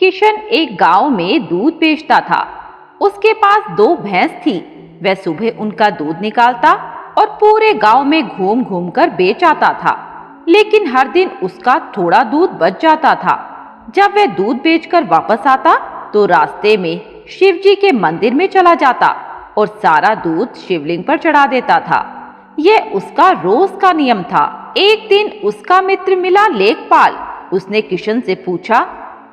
किशन एक गांव में दूध बेचता था। उसके पास दो भैंस थी। वह सुबह उनका दूध निकालता और पूरे गांव में घूम घूम कर बेच आता था। लेकिन हर दिन उसका थोड़ा दूध बच जाता था। जब वह दूध बेचकर वापस आता तो रास्ते में शिवजी के मंदिर में चला जाता और सारा दूध शिवलिंग पर चढ़ा देता था। यह उसका रोज का नियम था। एक दिन उसका मित्र मिला लेखपाल। उसने किशन से पूछा,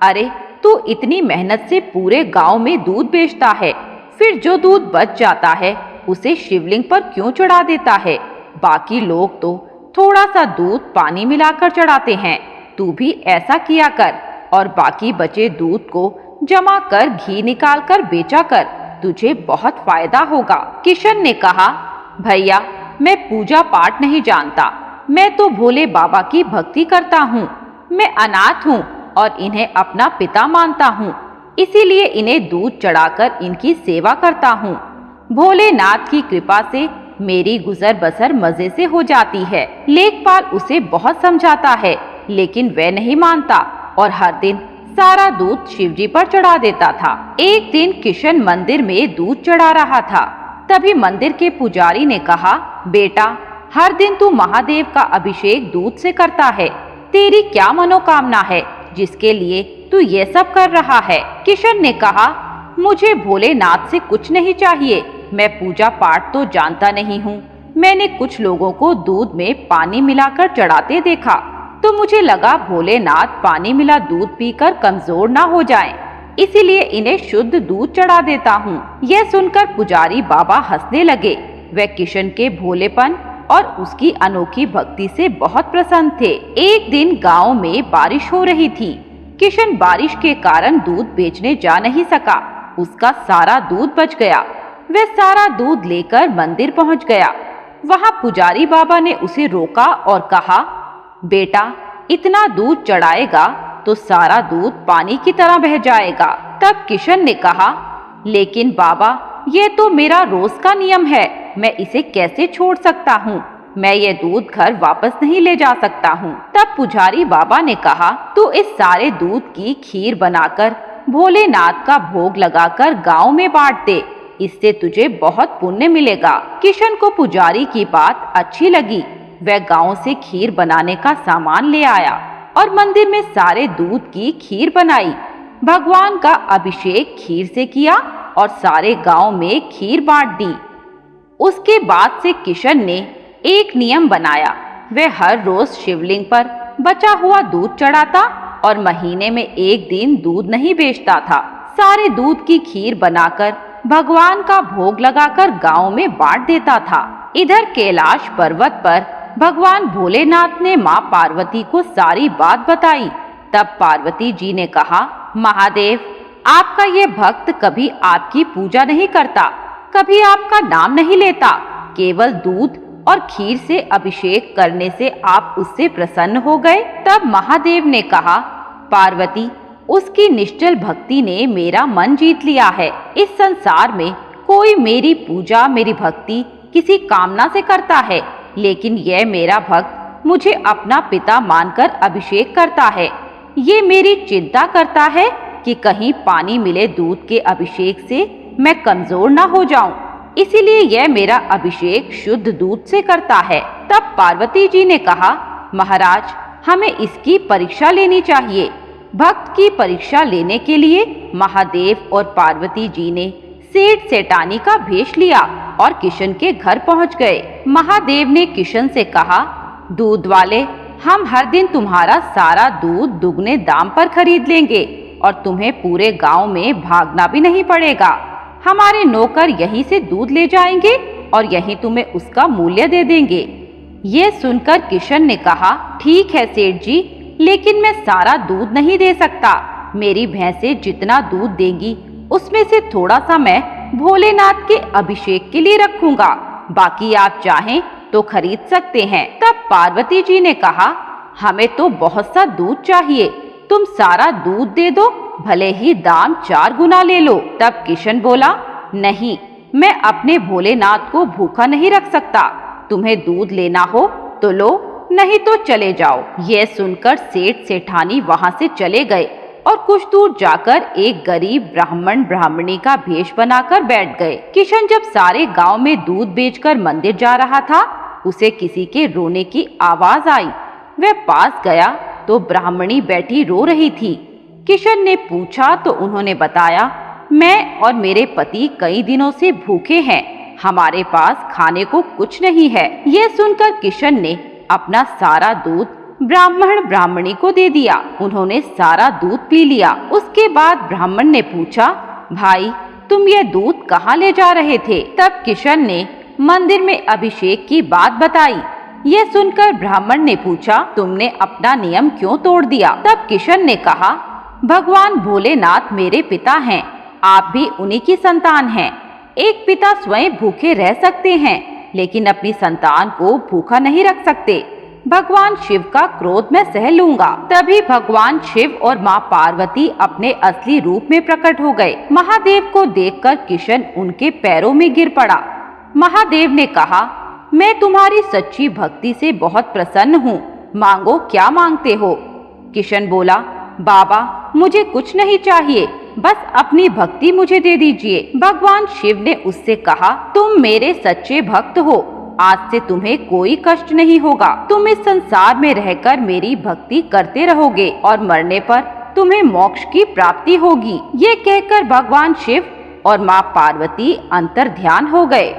अरे तू इतनी मेहनत से पूरे गांव में दूध बेचता है, फिर जो दूध बच जाता है उसे शिवलिंग पर क्यों चढ़ा देता है? बाकी लोग तो थोड़ा सा दूध पानी मिलाकर चढ़ाते हैं, तू भी ऐसा किया कर और बाकी बचे दूध को जमा कर घी निकाल कर बेचा कर, तुझे बहुत फायदा होगा। किशन ने कहा, भैया मैं पूजा पाठ नहीं जानता, मैं तो भोले बाबा की भक्ति करता हूँ। मैं अनाथ हूँ और इन्हें अपना पिता मानता हूँ, इसीलिए इन्हें दूध चढ़ाकर इनकी सेवा करता हूँ। भोलेनाथ की कृपा से मेरी गुजर बसर मजे से हो जाती है। लेखपाल उसे बहुत समझाता है, लेकिन वह नहीं मानता और हर दिन सारा दूध शिवजी पर चढ़ा देता था। एक दिन किशन मंदिर में दूध चढ़ा रहा था। तभी मंदिर के पुजारी ने कहा, बेटा हर दिन तू महादेव का अभिषेक दूध से करता है, तेरी क्या मनोकामना है जिसके लिए तू ये सब कर रहा है? किशन ने कहा, मुझे भोलेनाथ से कुछ नहीं चाहिए, मैं पूजा पाठ तो जानता नहीं हूँ। मैंने कुछ लोगों को दूध में पानी मिलाकर चढ़ाते देखा तो मुझे लगा भोलेनाथ पानी मिला दूध पीकर कमजोर ना हो जाएं, इसीलिए इन्हें शुद्ध दूध चढ़ा देता हूँ। यह सुनकर पुजारी बाबा हंसने लगे। वह किशन के भोलेपन और उसकी अनोखी भक्ति से बहुत प्रसन्न थे। एक दिन गांव में बारिश हो रही थी। किशन बारिश के कारण दूध बेचने जा नहीं सका। उसका सारा दूध बच गया। वह सारा दूध लेकर मंदिर पहुंच गया। वहां पुजारी बाबा ने उसे रोका और कहा, बेटा इतना दूध चढ़ाएगा तो सारा दूध पानी की तरह बह जाएगा। तब किशन ने कहा, लेकिन बाबा ये तो मेरा रोज का नियम है, मैं इसे कैसे छोड़ सकता हूँ? मैं ये दूध घर वापस नहीं ले जा सकता हूँ। तब पुजारी बाबा ने कहा, तू इस सारे दूध की खीर बनाकर भोलेनाथ का भोग लगाकर गांव में बांट दे, इससे तुझे बहुत पुण्य मिलेगा। किशन को पुजारी की बात अच्छी लगी। वह गांव से खीर बनाने का सामान ले आया और मंदिर में सारे दूध की खीर बनाई। भगवान का अभिषेक खीर से किया और सारे गांव में खीर बांट दी। उसके बाद से किशन ने एक नियम बनाया। वह हर रोज शिवलिंग पर बचा हुआ दूध चढ़ाता और महीने में एक दिन दूध नहीं बेचता था। सारे दूध की खीर बनाकर भगवान का भोग लगाकर गांव में बांट देता था। इधर कैलाश पर्वत पर भगवान भोलेनाथ ने माँ पार्वती को सारी बात बताई। तब पार्वती जी ने कहा, महादेव आपका ये भक्त कभी आपकी पूजा नहीं करता, कभी आपका नाम नहीं लेता, केवल दूध और खीर से अभिषेक करने से आप उससे प्रसन्न हो गए। तब महादेव ने कहा, पार्वती उसकी निश्चल भक्ति ने मेरा मन जीत लिया है। इस संसार में कोई मेरी पूजा मेरी भक्ति किसी कामना से करता है, लेकिन यह मेरा भक्त मुझे अपना पिता मानकर अभिषेक करता है। ये मेरी चिंता करता है कि कहीं पानी मिले दूध के अभिषेक से मैं कमजोर ना हो जाऊं, इसीलिए यह मेरा अभिषेक शुद्ध दूध से करता है। तब पार्वती जी ने कहा, महाराज हमें इसकी परीक्षा लेनी चाहिए। भक्त की परीक्षा लेने के लिए महादेव और पार्वती जी ने सेठ सेठानी का भेष लिया और किशन के घर पहुंच गए। महादेव ने किशन से कहा, दूध वाले हम हर दिन तुम्हारा सारा दूध दुगने दाम पर खरीद लेंगे और तुम्हें पूरे गांव में भागना भी नहीं पड़ेगा। हमारे नौकर यहीं से दूध ले जाएंगे और यहीं तुम्हें उसका मूल्य दे देंगे। ये सुनकर किशन ने कहा, ठीक है सेठ जी, लेकिन मैं सारा दूध नहीं दे सकता। मेरी भैंसें जितना दूध देंगी उसमें से थोड़ा सा मैं भोलेनाथ के अभिषेक के लिए रखूंगा, बाकी आप चाहें तो खरीद सकते हैं। तब पार्वती जी ने कहा, हमें तो बहुत सा दूध चाहिए, तुम सारा दूध दे दो, भले ही दाम 4 गुना ले लो। तब किशन बोला, नहीं, मैं अपने भोलेनाथ को भूखा नहीं रख सकता, तुम्हें दूध लेना हो तो लो, नहीं तो चले जाओ। यह सुनकर सेठ सेठानी वहां से चले गए और कुछ दूर जाकर एक गरीब ब्राह्मण ब्राह्मणी का भेष बनाकर बैठ गए। किशन जब सारे गांव में दूध बेचकर मंदिर जा रहा था, उसे किसी के रोने की आवाज आई। वह पास गया तो ब्राह्मणी बैठी रो रही थी। किशन ने पूछा तो उन्होंने बताया, मैं और मेरे पति कई दिनों से भूखे हैं, हमारे पास खाने को कुछ नहीं है। यह सुनकर किशन ने अपना सारा दूध ब्राह्मण ब्राह्मणी को दे दिया। उन्होंने सारा दूध पी लिया। उसके बाद ब्राह्मण ने पूछा, भाई तुम ये दूध कहाँ ले जा रहे थे? तब किशन ने मंदिर में अभिषेक की बात बताई। यह सुनकर ब्राह्मण ने पूछा, तुमने अपना नियम क्यों तोड़ दिया? तब किशन ने कहा, भगवान भोलेनाथ मेरे पिता हैं, आप भी उन्हीं की संतान हैं। एक पिता स्वयं भूखे रह सकते हैं, लेकिन अपनी संतान को भूखा नहीं रख सकते। भगवान शिव का क्रोध मैं सह लूंगा। तभी भगवान शिव और माँ पार्वती अपने असली रूप में प्रकट हो गए। महादेव को देखकर किशन उनके पैरों में गिर पड़ा। महादेव ने कहा, मैं तुम्हारी सच्ची भक्ति से बहुत प्रसन्न हूँ, मांगो क्या मांगते हो? किशन बोला, बाबा मुझे कुछ नहीं चाहिए, बस अपनी भक्ति मुझे दे दीजिए। भगवान शिव ने उससे कहा, तुम मेरे सच्चे भक्त हो, आज से तुम्हें कोई कष्ट नहीं होगा। तुम इस संसार में रहकर मेरी भक्ति करते रहोगे और मरने पर तुम्हें मोक्ष की प्राप्ति होगी। ये कहकर भगवान शिव और माँ पार्वती अंतर ध्यान हो गए।